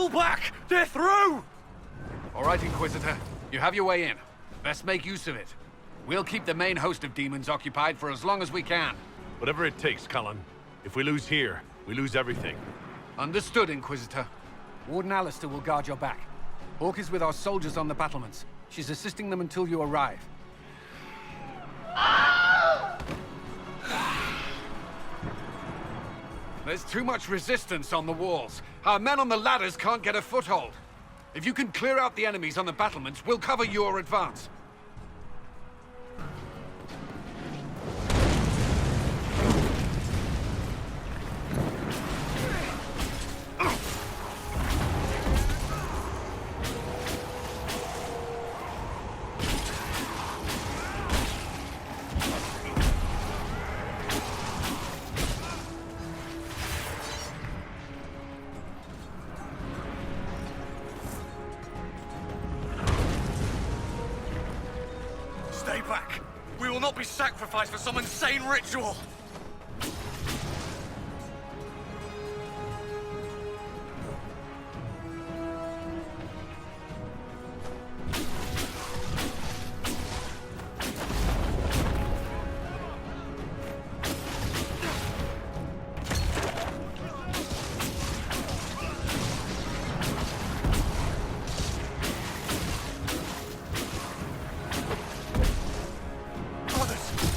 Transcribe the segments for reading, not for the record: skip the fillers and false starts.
Pull back! They're through! All right, Inquisitor. You have your way in. Best make use of it. We'll keep the main host of demons occupied for as long as we can. Whatever it takes, Cullen. If we lose here, we lose everything. Understood, Inquisitor. Warden Alistair will guard your back. Hawk is with our soldiers on the battlements. She's assisting them until you arrive. There's too much resistance on the walls. Our men on the ladders can't get a foothold. If you can clear out the enemies on the battlements, we'll cover your advance. Stay back! We will not be sacrificed for some insane ritual!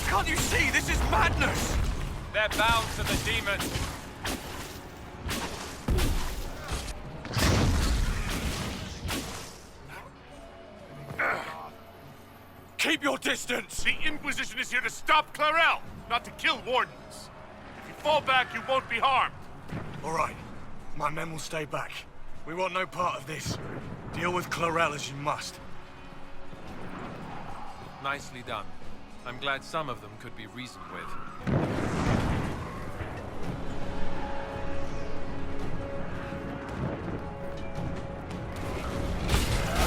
Can't you see? This is madness! They're bound to the demon. Keep your distance! The Inquisition is here to stop Clarel, not to kill wardens. If you fall back, you won't be harmed. All right. My men will stay back. We want no part of this. Deal with Clarel as you must. Nicely done. I'm glad some of them could be reasoned with.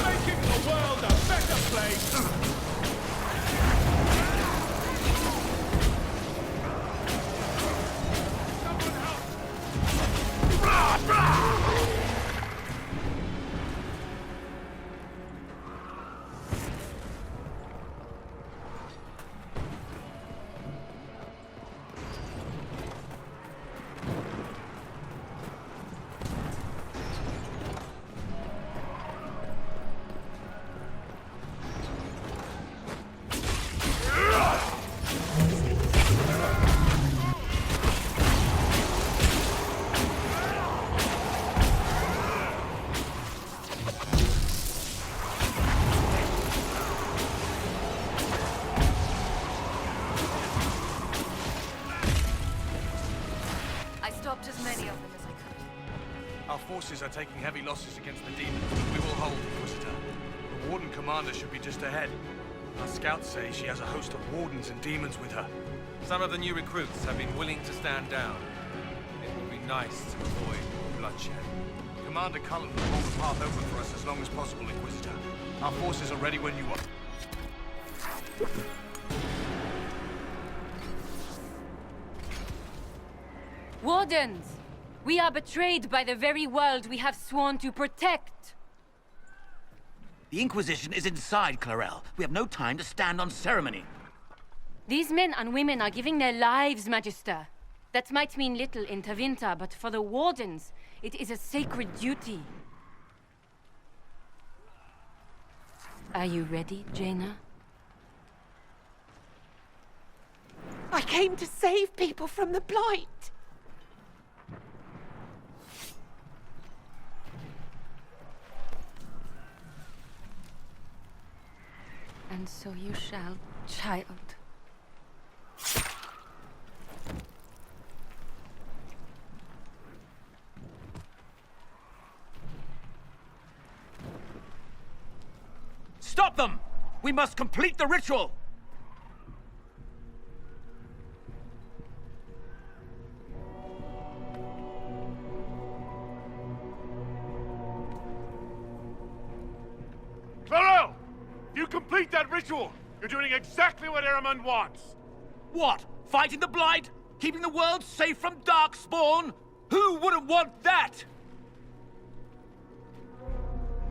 Making the world a better place! As many of them as I could. Our forces are taking heavy losses against the demons. We will hold, Inquisitor. The Warden Commander should be just ahead. Our scouts say she has a host of wardens and demons with her. Some of the new recruits have been willing to stand down. It would be nice to avoid bloodshed. Commander Cullen will hold the path open for us as long as possible, Inquisitor. Our forces are ready when you are. Wardens! We are betrayed by the very world we have sworn to protect! The Inquisition is inside, Clarel. We have no time to stand on ceremony. These men and women are giving their lives, Magister. That might mean little in Tavinta, but for the Wardens, it is a sacred duty. Are you ready, Jaina? I came to save people from the Blight! And so you shall, child. Stop them! We must complete the ritual! Clarel! If you complete that ritual, you're doing exactly what Eramund wants. What? Fighting the Blight? Keeping the world safe from Darkspawn? Who wouldn't want that?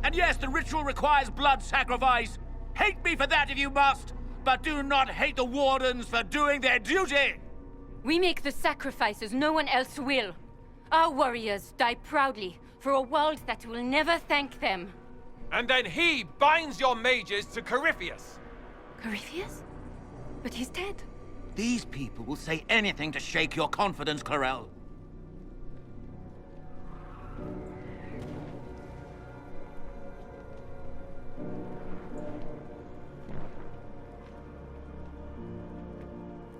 And yes, the ritual requires blood sacrifice. Hate me for that if you must, but do not hate the Wardens for doing their duty! We make the sacrifices no one else will. Our warriors die proudly for a world that will never thank them. And then he binds your mages to Corypheus. Corypheus? But he's dead. These people will say anything to shake your confidence, Clarel.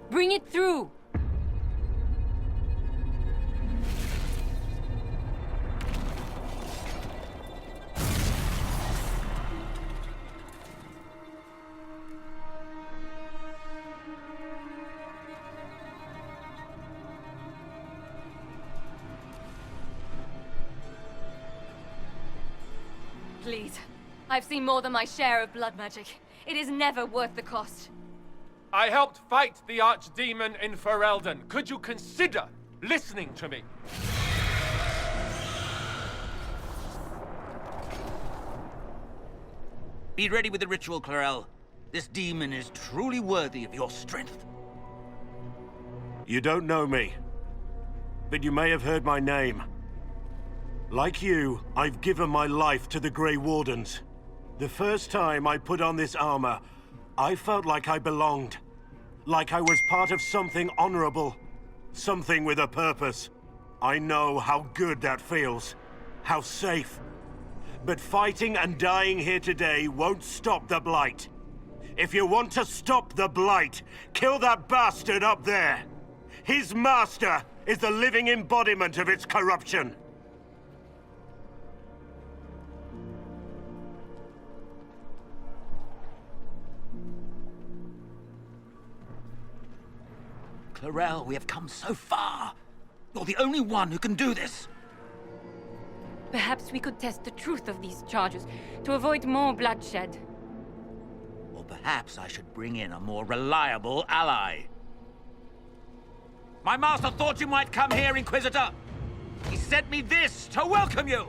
Bring it through! Please. I've seen more than my share of blood magic. It is never worth the cost. I helped fight the archdemon in Ferelden. Could you consider listening to me? Be ready with the ritual, Clarel. This demon is truly worthy of your strength. You don't know me, but you may have heard my name. Like you, I've given my life to the Grey Wardens. The first time I put on this armor, I felt like I belonged. Like I was part of something honorable. Something with a purpose. I know how good that feels. How safe. But fighting and dying here today won't stop the Blight. If you want to stop the Blight, kill that bastard up there. His master is the living embodiment of its corruption. Clarel, we have come so far. You're the only one who can do this. Perhaps we could test the truth of these charges to avoid more bloodshed. Or perhaps I should bring in a more reliable ally. My master thought you might come here, Inquisitor. He sent me this to welcome you.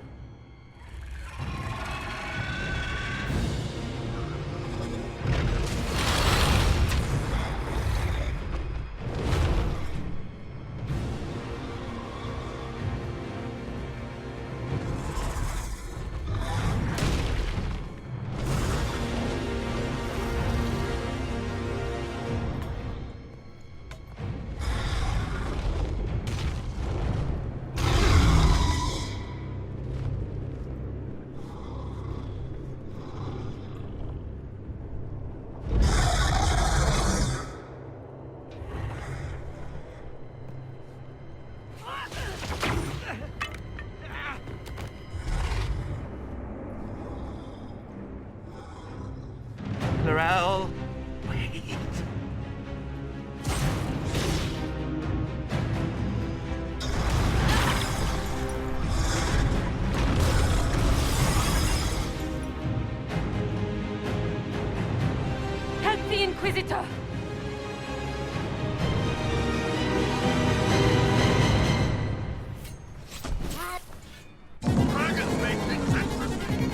Clarel, wait. Help the Inquisitor! Dragons make things interesting.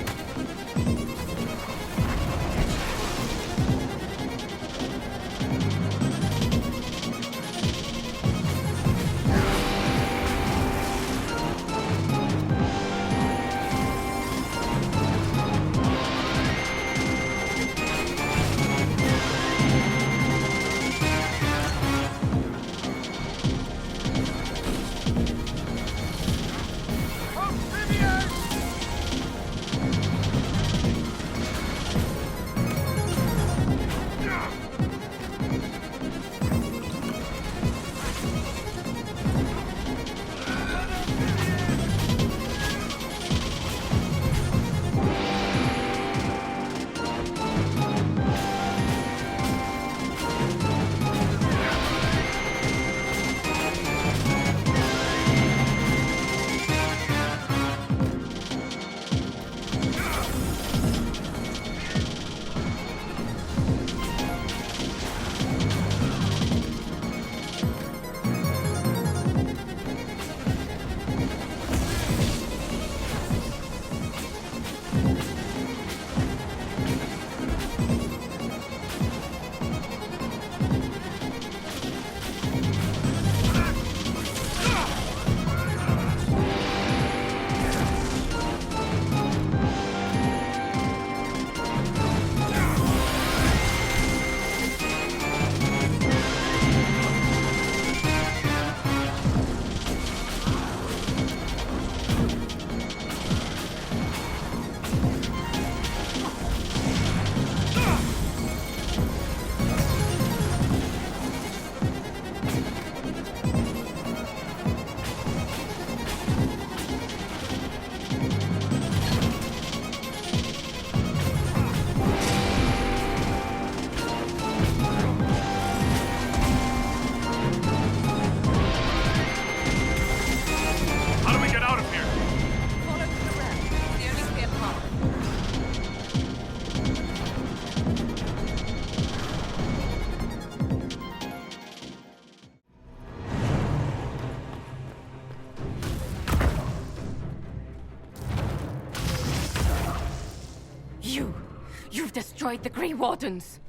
You've destroyed the Grey Wardens!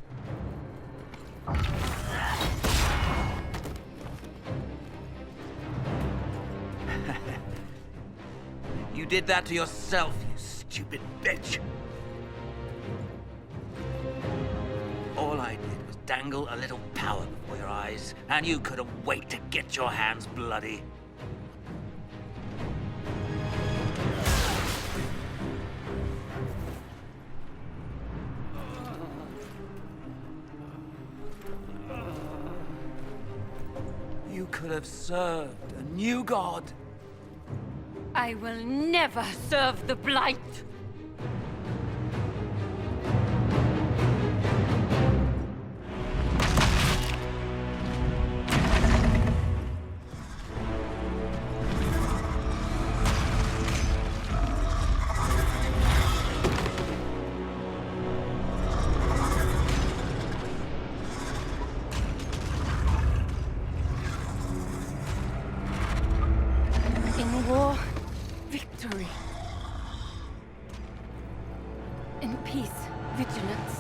You did that to yourself, you stupid bitch! All I did was dangle a little power before your eyes, and you couldn't wait to get your hands bloody. You could have served a new god. I will never serve the Blight! In war, victory. In peace, vigilance.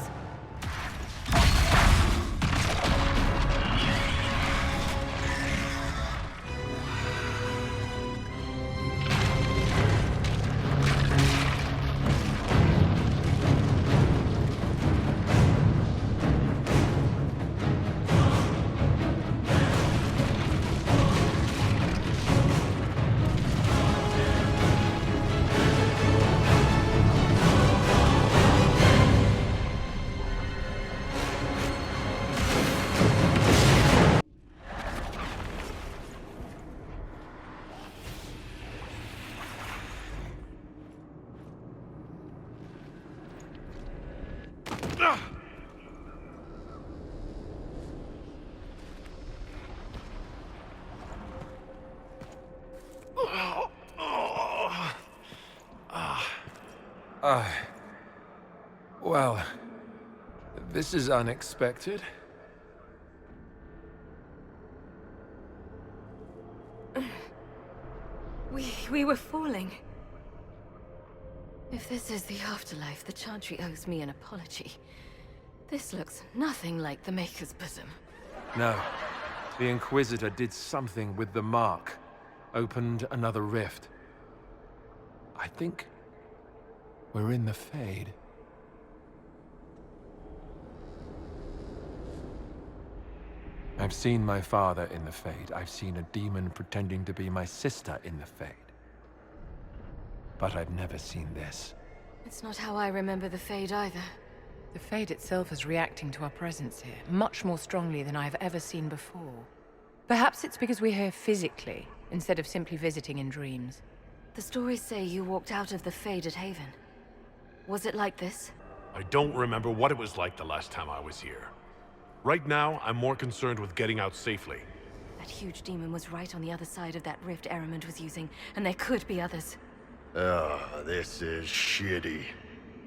Well, this is unexpected. We were falling. If this is the afterlife, the Chantry owes me an apology. This looks nothing like the Maker's bosom. No. The Inquisitor did something with the mark. Opened another rift. I think we're in the Fade. I've seen my father in the Fade. I've seen a demon pretending to be my sister in the Fade. But I've never seen this. It's not how I remember the Fade either. The Fade itself is reacting to our presence here, much more strongly than I've ever seen before. Perhaps it's because we're here physically, instead of simply visiting in dreams. The stories say you walked out of the Fade at Haven. Was it like this? I don't remember what it was like the last time I was here. Right now, I'm more concerned with getting out safely. That huge demon was right on the other side of that rift Eramond was using, and there could be others. This is shitty.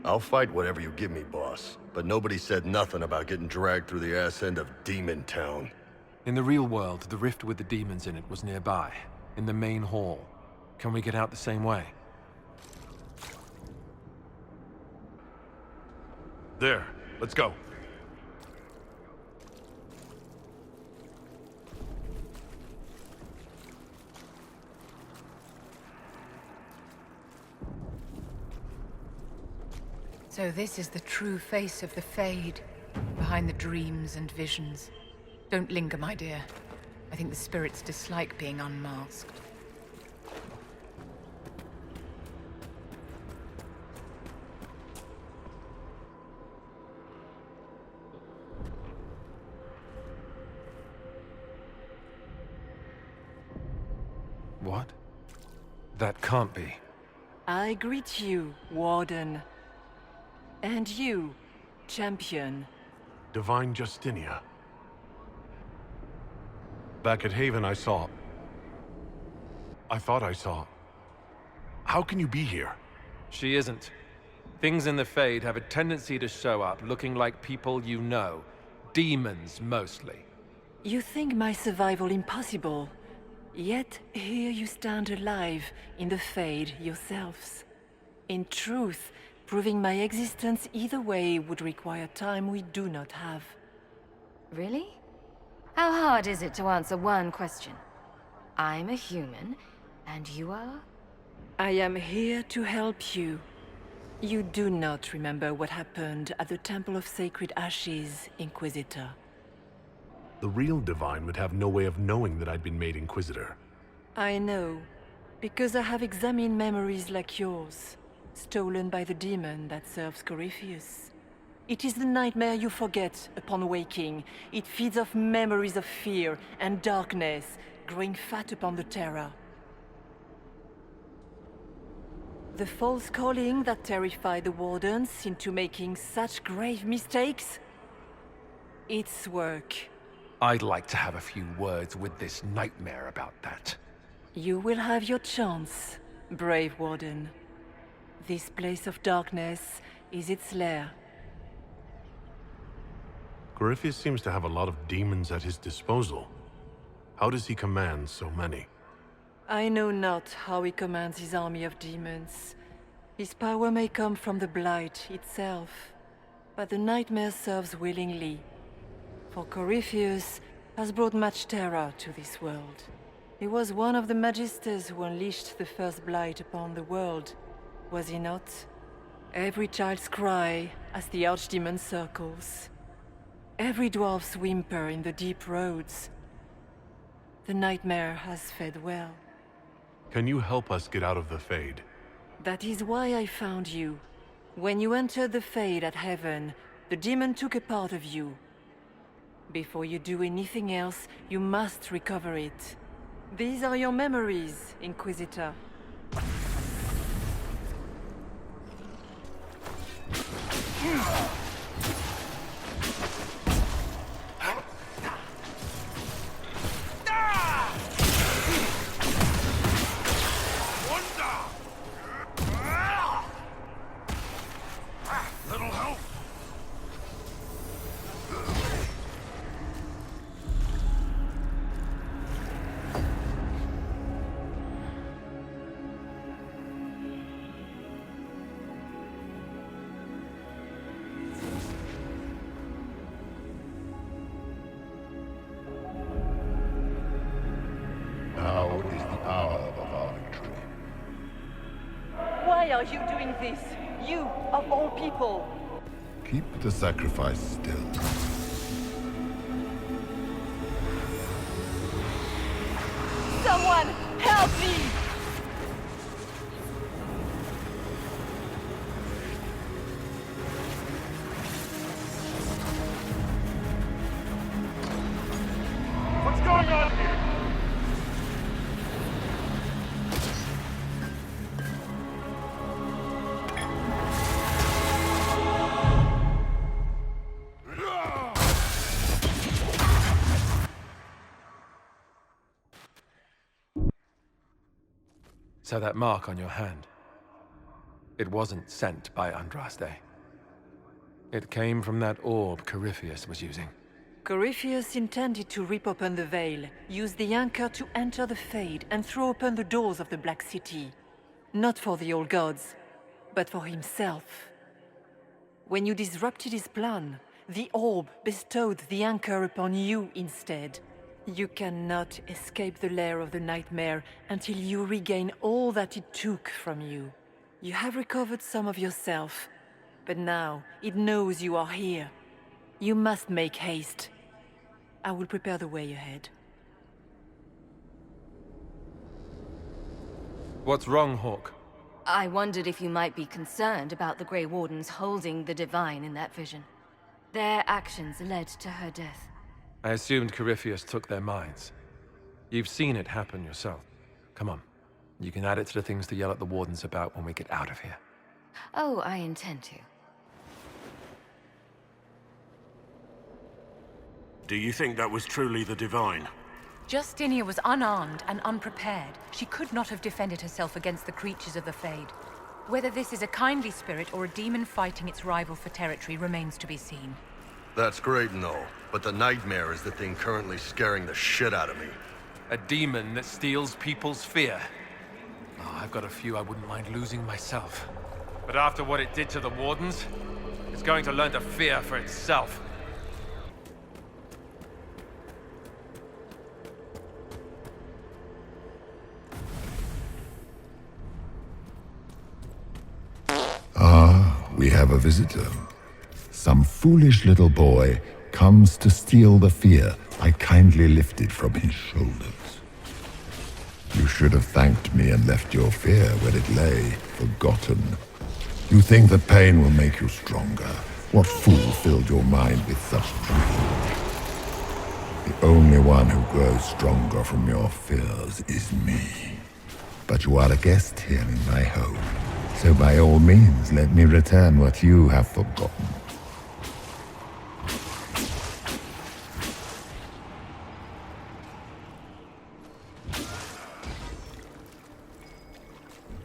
I'll fight whatever you give me, boss. But nobody said nothing about getting dragged through the ass end of Demon Town. In the real world, the rift with the demons in it was nearby, in the main hall. Can we get out the same way? There, let's go. So this is the true face of the Fade, behind the dreams and visions. Don't linger, my dear. I think the spirits dislike being unmasked. What? That can't be. I greet you, Warden. And you, Champion. Divine Justinia. Back at Haven, I thought I saw. How can you be here? She isn't. Things in the Fade have a tendency to show up looking like people you know. Demons, mostly. You think my survival impossible. Yet here you stand alive in the Fade yourselves. In truth, proving my existence either way would require time we do not have. Really? How hard is it to answer one question? I'm a human, and you are? I am here to help you. You do not remember what happened at the Temple of Sacred Ashes, Inquisitor. The real Divine would have no way of knowing that I'd been made Inquisitor. I know, because I have examined memories like yours, stolen by the demon that serves Corypheus. It is the nightmare you forget upon waking. It feeds off memories of fear and darkness, growing fat upon the terror. The false calling that terrified the Wardens into making such grave mistakes? Its work. I'd like to have a few words with this nightmare about that. You will have your chance, brave Warden. This place of darkness is its lair. Corypheus seems to have a lot of demons at his disposal. How does he command so many? I know not how he commands his army of demons. His power may come from the Blight itself, but the nightmare serves willingly. For Corypheus has brought much terror to this world. He was one of the Magisters who unleashed the first Blight upon the world, was he not? Every child's cry as the Archdemon circles. Every dwarf's whimper in the deep roads. The nightmare has fed well. Can you help us get out of the Fade? That is why I found you. When you entered the Fade at Heaven, the demon took a part of you. Before you do anything else, you must recover it. These are your memories, Inquisitor. Now is the hour of our victory. Why are you doing this? You, of all people! Keep the sacrifice still. Someone, help me! What's going on here? So that mark on your hand, it wasn't sent by Andraste. It came from that orb Corypheus was using. Corypheus intended to rip open the veil, use the anchor to enter the Fade, and throw open the doors of the Black City. Not for the old gods, but for himself. When you disrupted his plan, the orb bestowed the anchor upon you instead. You cannot escape the lair of the nightmare until you regain all that it took from you. You have recovered some of yourself, but now it knows you are here. You must make haste. I will prepare the way ahead. What's wrong, Hawk? I wondered if you might be concerned about the Grey Wardens holding the Divine in that vision. Their actions led to her death. I assumed Corypheus took their minds. You've seen it happen yourself. Come on. You can add it to the things to yell at the Wardens about when we get out of here. Oh, I intend to. Do you think that was truly the Divine? Justinia was unarmed and unprepared. She could not have defended herself against the creatures of the Fade. Whether this is a kindly spirit or a demon fighting its rival for territory remains to be seen. That's great and all, but the nightmare is the thing currently scaring the shit out of me. A demon that steals people's fear. Oh, I've got a few I wouldn't mind losing myself. But after what it did to the Wardens, it's going to learn to fear for itself. We have a visitor. Some foolish little boy comes to steal the fear I kindly lifted from his shoulders. You should have thanked me and left your fear where it lay, forgotten. You think that pain will make you stronger. What fool filled your mind with such dreams? The only one who grows stronger from your fears is me. But you are a guest here in my home. So by all means, let me return what you have forgotten.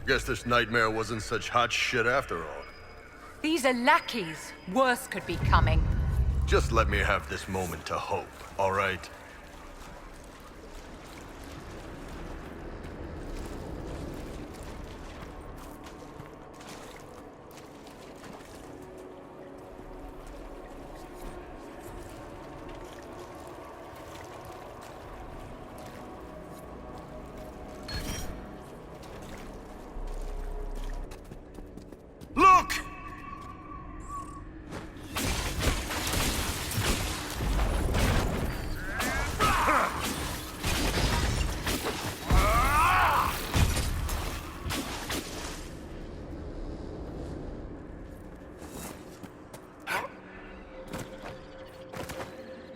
Guess this nightmare wasn't such hot shit after all. These are lackeys. Worse could be coming. Just let me have this moment to hope, all right? Look!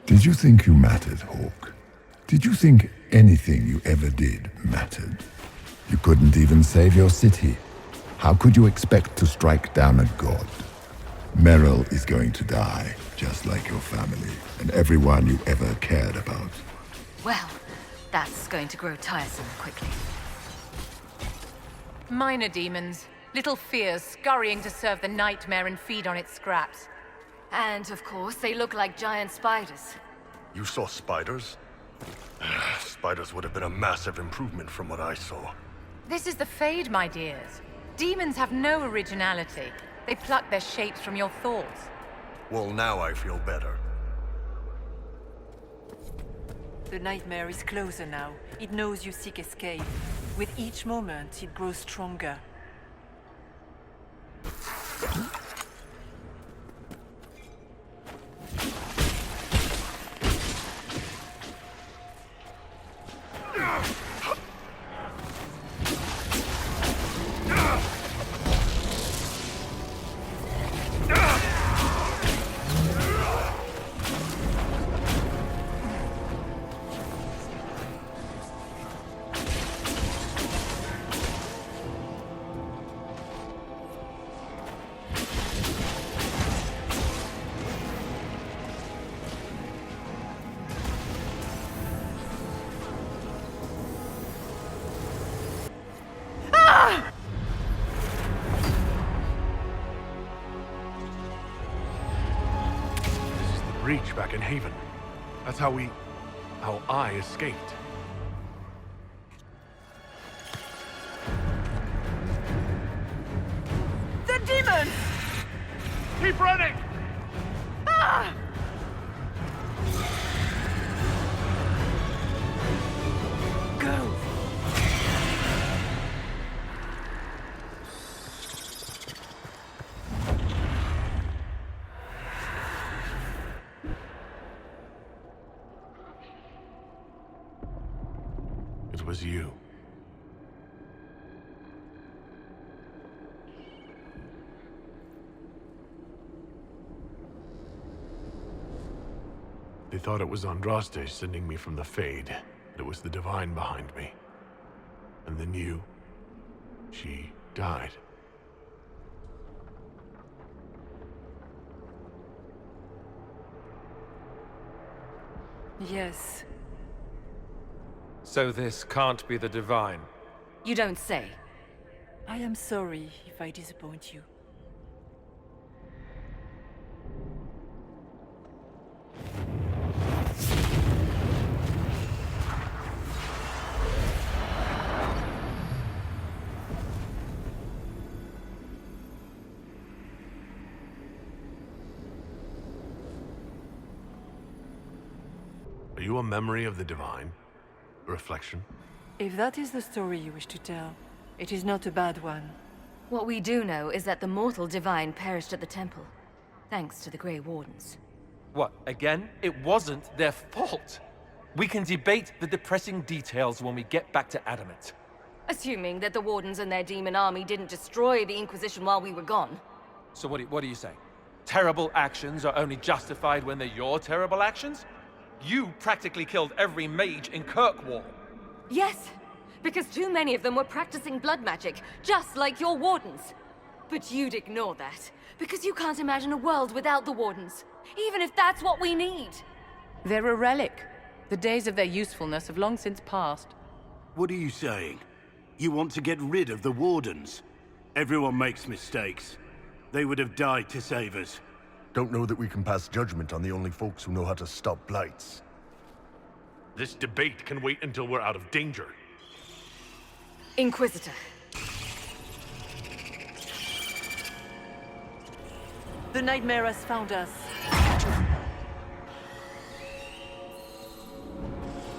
Did you think you mattered, Hawk? Did you think anything you ever did mattered? You couldn't even save your city. How could you expect to strike down a god? Meryl is going to die, just like your family, and everyone you ever cared about. Well, that's going to grow tiresome quickly. Minor demons. Little fears scurrying to serve the nightmare and feed on its scraps. And, of course, they look like giant spiders. You saw spiders? Spiders would have been a massive improvement from what I saw. This is the Fade, my dears. Demons have no originality. They pluck their shapes from your thoughts. Well, now I feel better. The nightmare is closer now. It knows you seek escape. With each moment, it grows stronger. Breach back in Haven. That's how I escaped. The demons! Keep running! Ah! Go! It was you. They thought it was Andraste sending me from the Fade, but it was the Divine behind me. And then you... she died. Yes. So this can't be the Divine. You don't say. I am sorry if I disappoint you. you a memory of the divine? A reflection? If that is the story you wish to tell, it is not a bad one. What we do know is that the mortal divine perished at the temple, thanks to the Grey Wardens. What, again? It wasn't their fault. We can debate the depressing details when we get back to Adamant. Assuming that the Wardens and their demon army didn't destroy the Inquisition while we were gone. So what do you say? Terrible actions are only justified when they're your terrible actions? You practically killed every mage in Kirkwall. Yes, because too many of them were practicing blood magic, just like your Wardens. But you'd ignore that, because you can't imagine a world without the Wardens, even if that's what we need. They're a relic. The days of their usefulness have long since passed. What are you saying? You want to get rid of the Wardens? Everyone makes mistakes. They would have died to save us. Don't know that we can pass judgment on the only folks who know how to stop blights. This debate can wait until we're out of danger. Inquisitor. The nightmare has found us.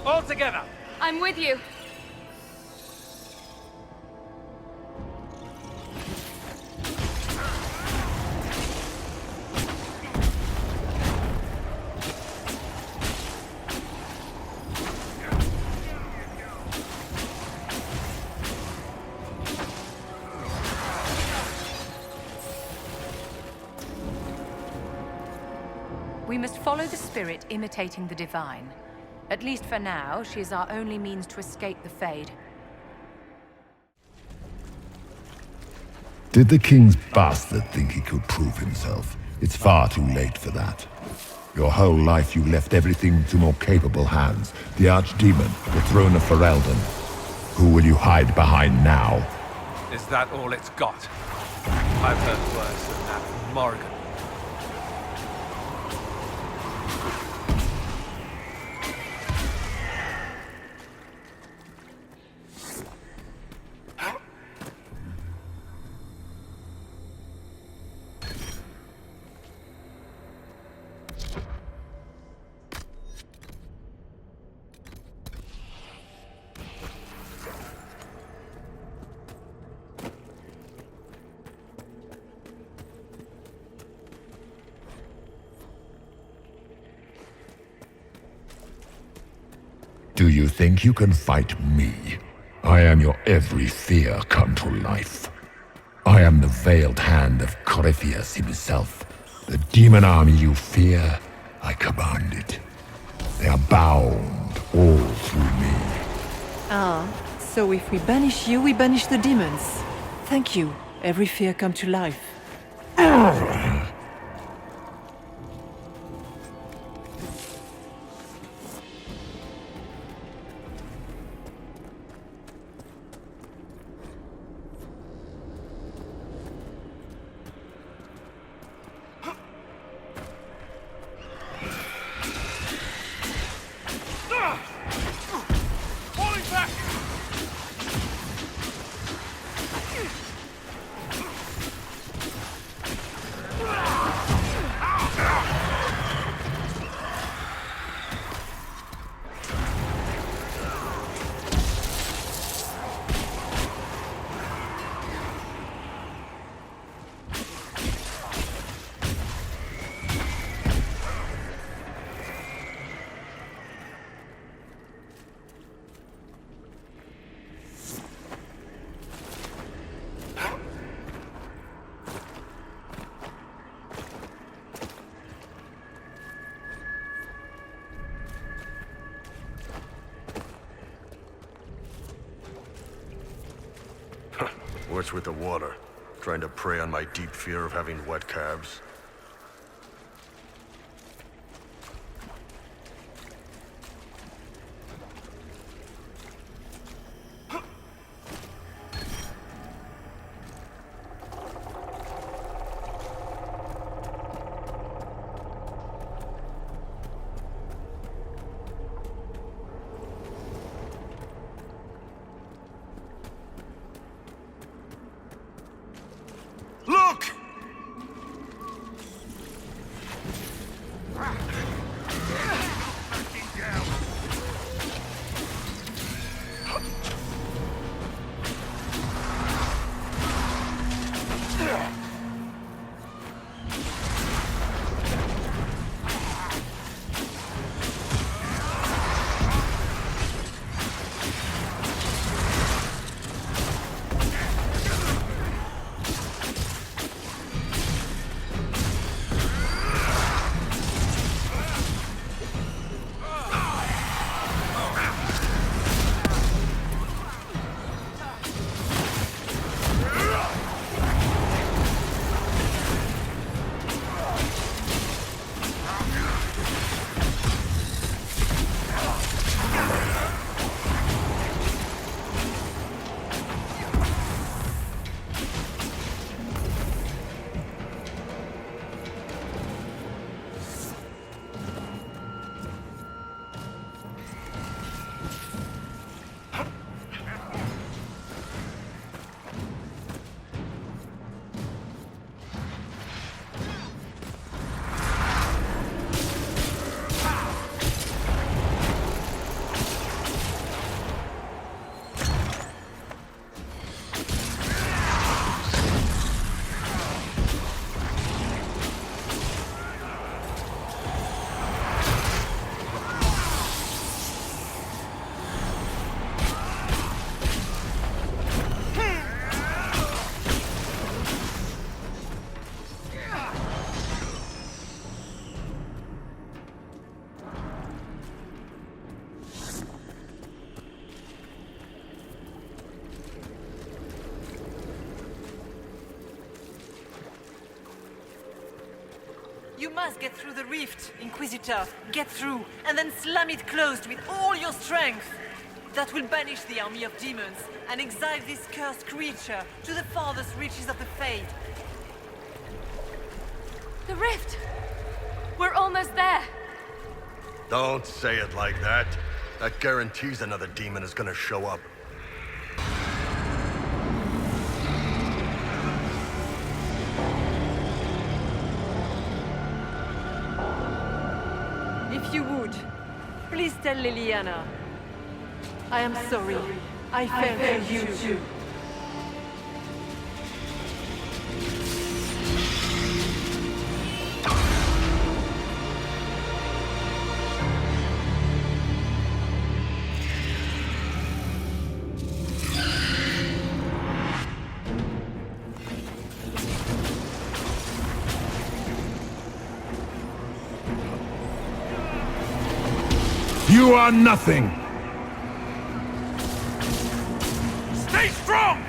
All together! I'm with you. We must follow the spirit imitating the divine. At least for now, she is our only means to escape the Fade. Did the king's bastard think he could prove himself? It's far too late for that. Your whole life you left everything to more capable hands. The Archdemon, the throne of Ferelden. Who will you hide behind now? Is that all it's got? I've heard worse than that from Morrigan. Do you think you can fight me? I am your every fear come to life. I am the veiled hand of Corypheus himself. The demon army you fear, I command it. They are bound all through me. Ah, so if we banish you, we banish the demons. Thank you. Every fear come to life. What's with the water? Trying to prey on my deep fear of having wet calves? Look! You must get through the rift, Inquisitor. Get through, and then slam it closed with all your strength. That will banish the army of demons and exile this cursed creature to the farthest reaches of the Fade. The rift! We're almost there! Don't say it like that. That guarantees another demon is gonna show up. If you would, please tell Liliana. I am sorry. I failed you too. You are nothing! Stay strong!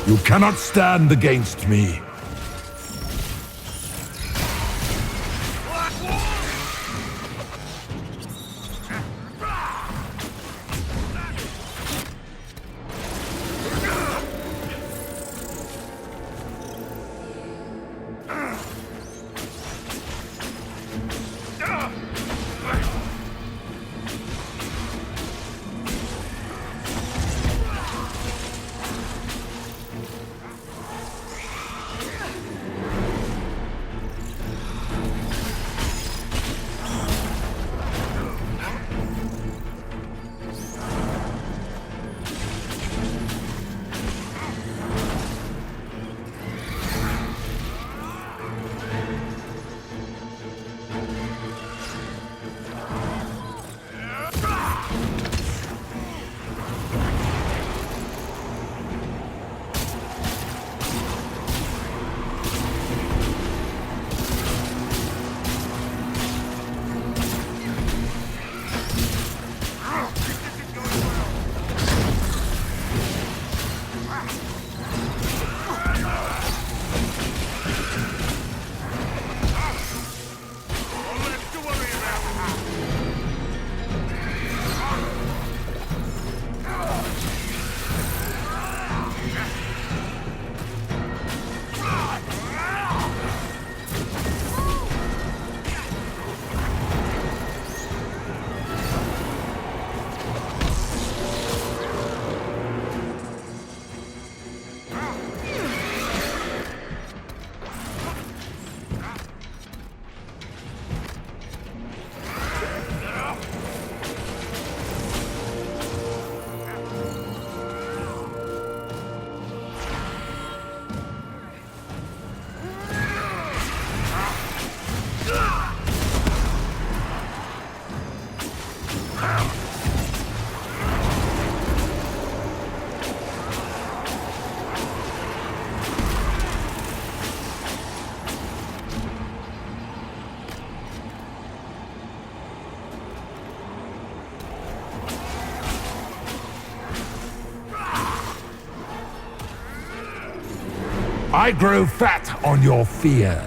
You cannot stand against me. I grow fat on your fear.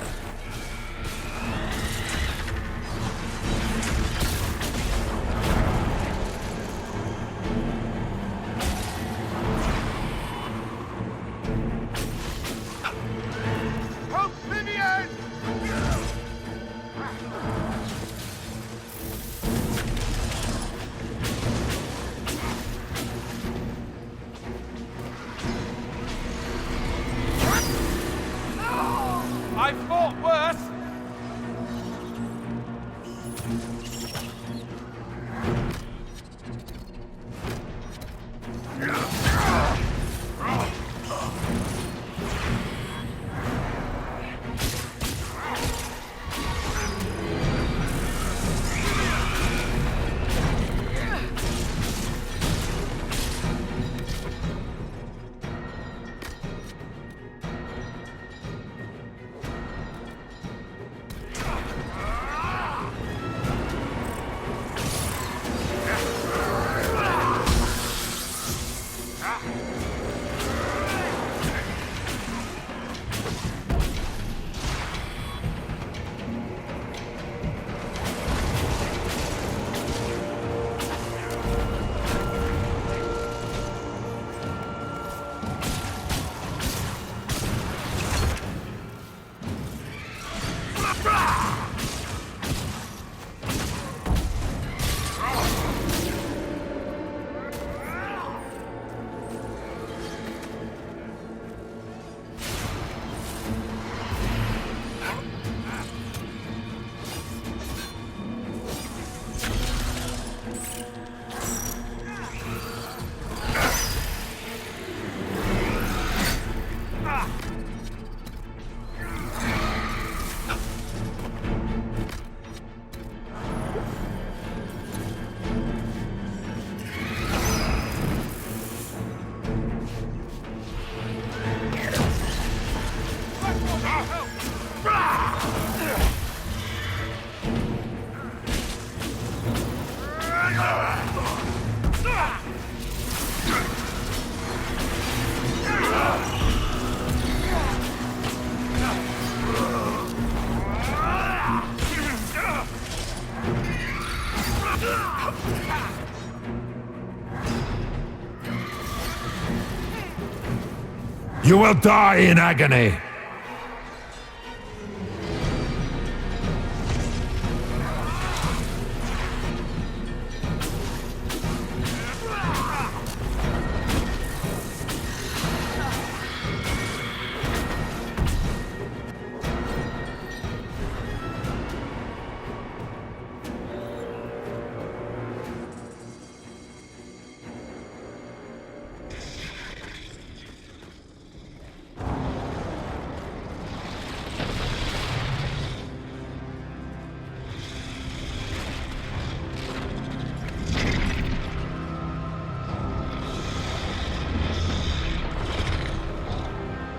You will die in agony!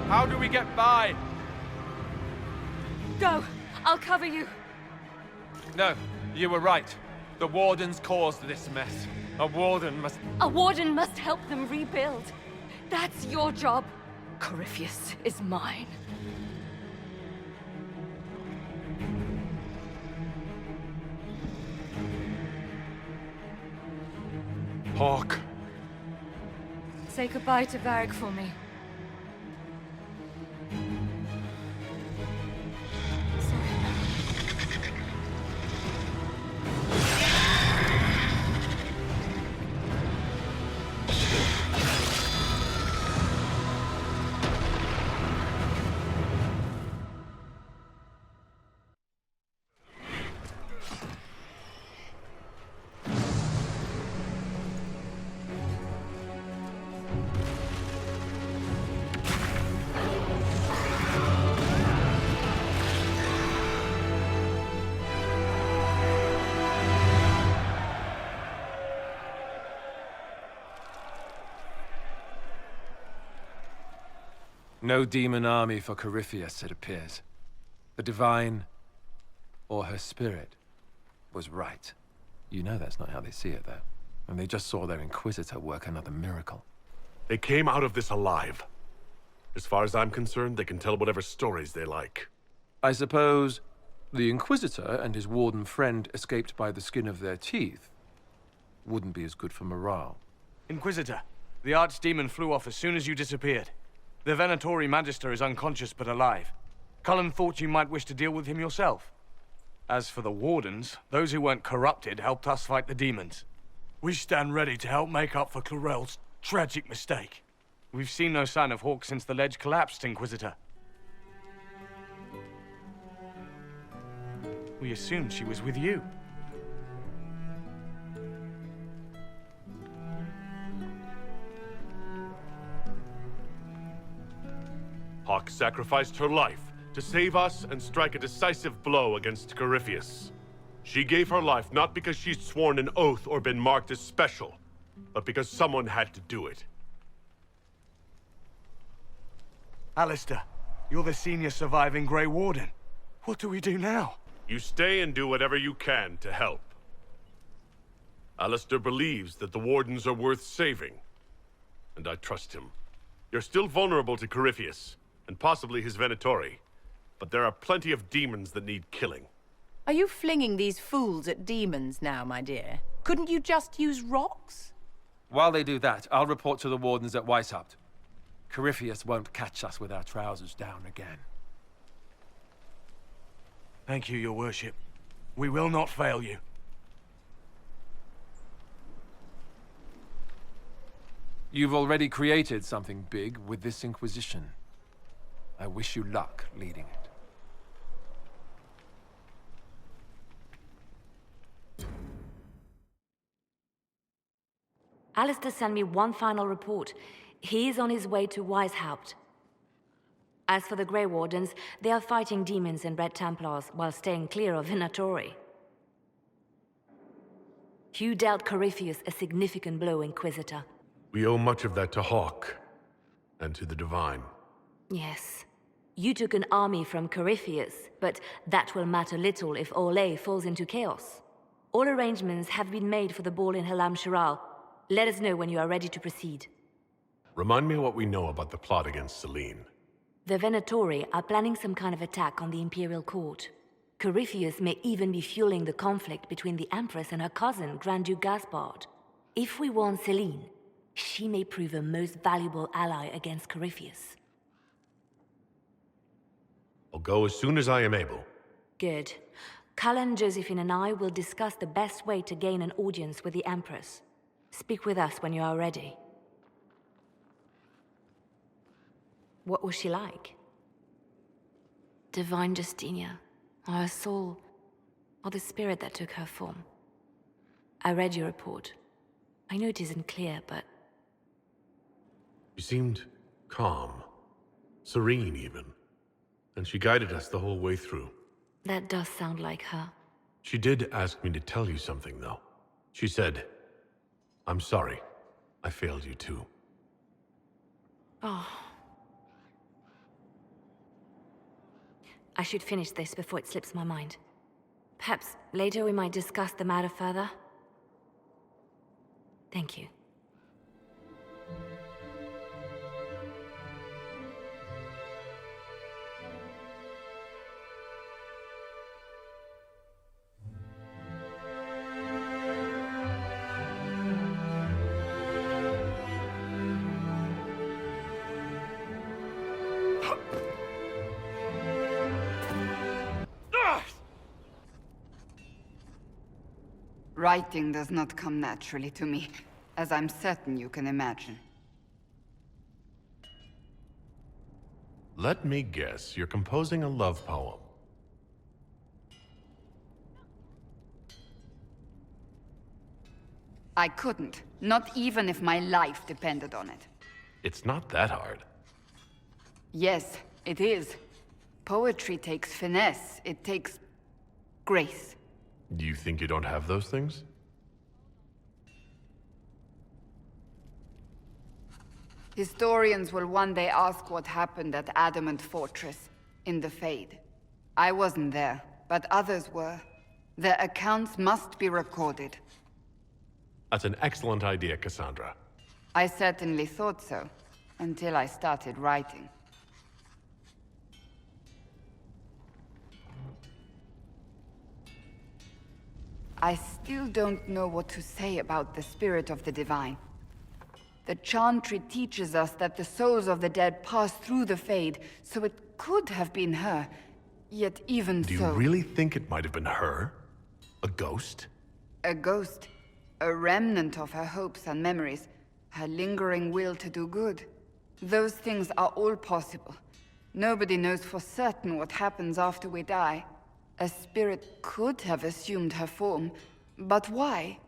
How do we get by? Go! I'll cover you. No, you were right. The Wardens caused this mess. A Warden must... A warden must help them rebuild. That's your job. Corypheus is mine. Hawk. Say goodbye to Varric for me. No demon army for Corypheus, it appears. The Divine, or her spirit, was right. You know that's not how they see it, though. And they just saw their Inquisitor work another miracle. They came out of this alive. As far as I'm concerned, they can tell whatever stories they like. I suppose the Inquisitor and his Warden friend escaped by the skin of their teeth wouldn't be as good for morale. Inquisitor, the Archdemon flew off as soon as you disappeared. The Venatori Magister is unconscious but alive. Cullen thought you might wish to deal with him yourself. As for the Wardens, those who weren't corrupted helped us fight the demons. We stand ready to help make up for Clorel's tragic mistake. We've seen no sign of Hawk since the ledge collapsed, Inquisitor. We assumed she was with you. Hawk sacrificed her life to save us and strike a decisive blow against Corypheus. She gave her life not because she'd sworn an oath or been marked as special, but because someone had to do it. Alistair, you're the senior surviving Grey Warden. What do we do now? You stay and do whatever you can to help. Alistair believes that the Wardens are worth saving. and I trust him. You're still vulnerable to Corypheus, and possibly his Venatori, but there are plenty of demons that need killing. Are you flinging these fools at demons now, my dear? Couldn't you just use rocks? While they do that, I'll report to the wardens at Weishaupt. Corypheus won't catch us with our trousers down again. Thank you, your worship. We will not fail you. You've already created something big with this Inquisition. I wish you luck leading it. Alistair sent me one final report. He is on his way to Weishaupt. As for the Grey Wardens, they are fighting demons and Red Templars while staying clear of Venatori. You dealt Corypheus a significant blow, Inquisitor. We owe much of that to Hawk, and to the Divine. Yes. You took an army from Corypheus, but that will matter little if Orlais falls into chaos. All arrangements have been made for the ball in Halam Shiral. Let us know when you are ready to proceed. Remind me what we know about the plot against Selene. The Venatori are planning some kind of attack on the Imperial Court. Corypheus may even be fueling the conflict between the Empress and her cousin, Grand Duke Gaspard. If we warn Selene, she may prove a most valuable ally against Corypheus. I'll go as soon as I am able. Good. Cullen, Josephine and I will discuss the best way to gain an audience with the Empress. Speak with us when you are ready. What was she like? Divine Justinia, or her soul, or the spirit that took her form. I read your report. I know it isn't clear, but... She seemed calm, serene even, and she guided us the whole way through. That does sound like her. She did ask me to tell you something, though. She said, "I'm sorry. I failed you too." Oh. I should finish this before it slips my mind. Perhaps later we might discuss the matter further. Thank you. Writing does not come naturally to me, as I'm certain you can imagine. Let me guess, you're composing a love poem. I couldn't, not even if my life depended on it. It's not that hard. Yes, it is. Poetry takes finesse, it takes grace. Do you think you don't have those things? Historians will one day ask what happened at Adamant Fortress, in the Fade. I wasn't there, but others were. Their accounts must be recorded. That's an excellent idea, Cassandra. I certainly thought so, until I started writing. I still don't know what to say about the spirit of the Divine. The Chantry teaches us that the souls of the dead pass through the Fade, so it could have been her. Yet even so... Do you really think it might have been her? A ghost? A ghost. A remnant of her hopes and memories. Her lingering will to do good. Those things are all possible. Nobody knows for certain what happens after we die. A spirit could have assumed her form, but why?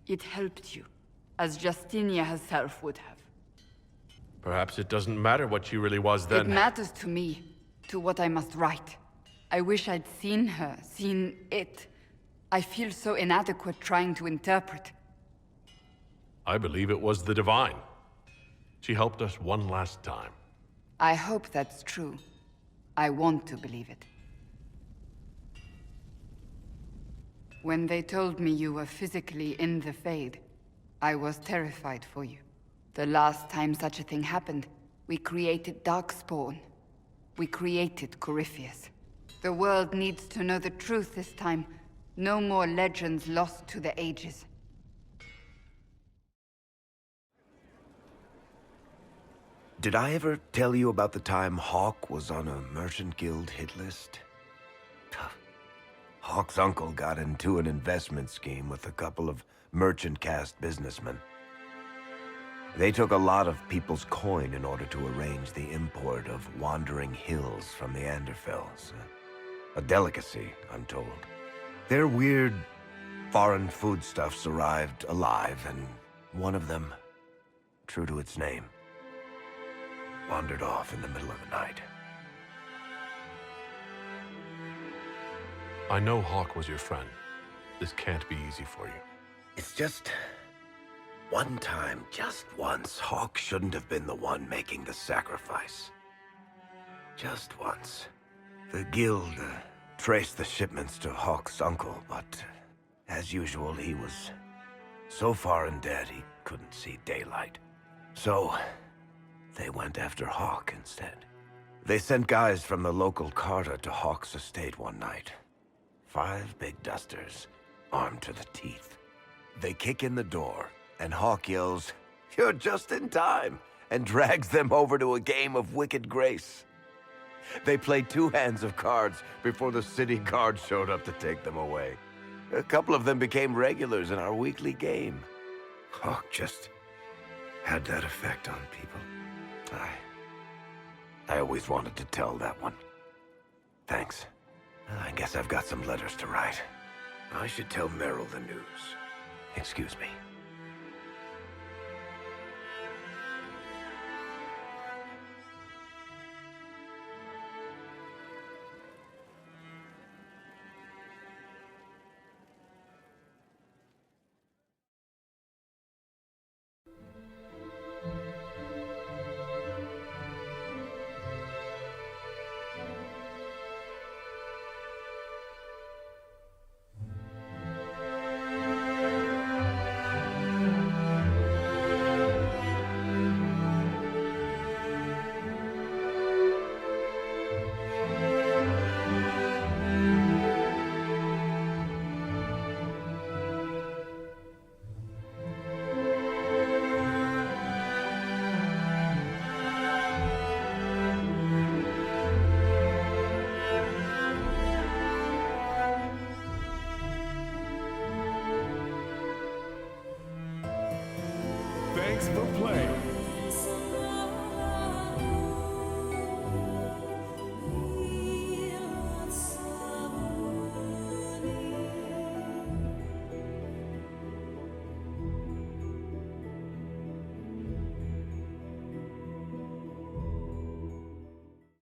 It helped you, as Justinia herself would have. Perhaps it doesn't matter what she really was then. It matters to me, to what I must write. I wish I'd seen her, seen it. I feel so inadequate trying to interpret. I believe it was the Divine. She helped us one last time. I hope that's true. I want to believe it. When they told me you were physically in the Fade, I was terrified for you. The last time such a thing happened, we created Darkspawn. We created Corypheus. The world needs to know the truth this time. No more legends lost to the ages. Did I ever tell you about the time Hawk was on a Merchant Guild hit list? Hawk's uncle got into an investment scheme with a couple of merchant caste businessmen. They took a lot of people's coin in order to arrange the import of wandering hills from the Anderfells. A delicacy, I'm told. Their weird, foreign foodstuffs arrived alive, and one of them, true to its name, wandered off in the middle of the night. I know Hawk was your friend. This can't be easy for you. It's just... one time, just once, Hawk shouldn't have been the one making the sacrifice. Just once. The guild traced the shipments to Hawk's uncle, but as usual, he was so far in debt he couldn't see daylight. So, they went after Hawk instead. They sent guys from the local carter to Hawk's estate one night. 5 big dusters, armed to the teeth. They kick in the door, and Hawk yells, "You're just in time," and drags them over to a game of Wicked Grace. They played 2 hands of cards before the city guard showed up to take them away. A couple of them became regulars in our weekly game. Hawk just had that effect on people. I always wanted to tell that one. Thanks. I guess I've got some letters to write. I should tell Meryl the news. Excuse me. Thanks for playing.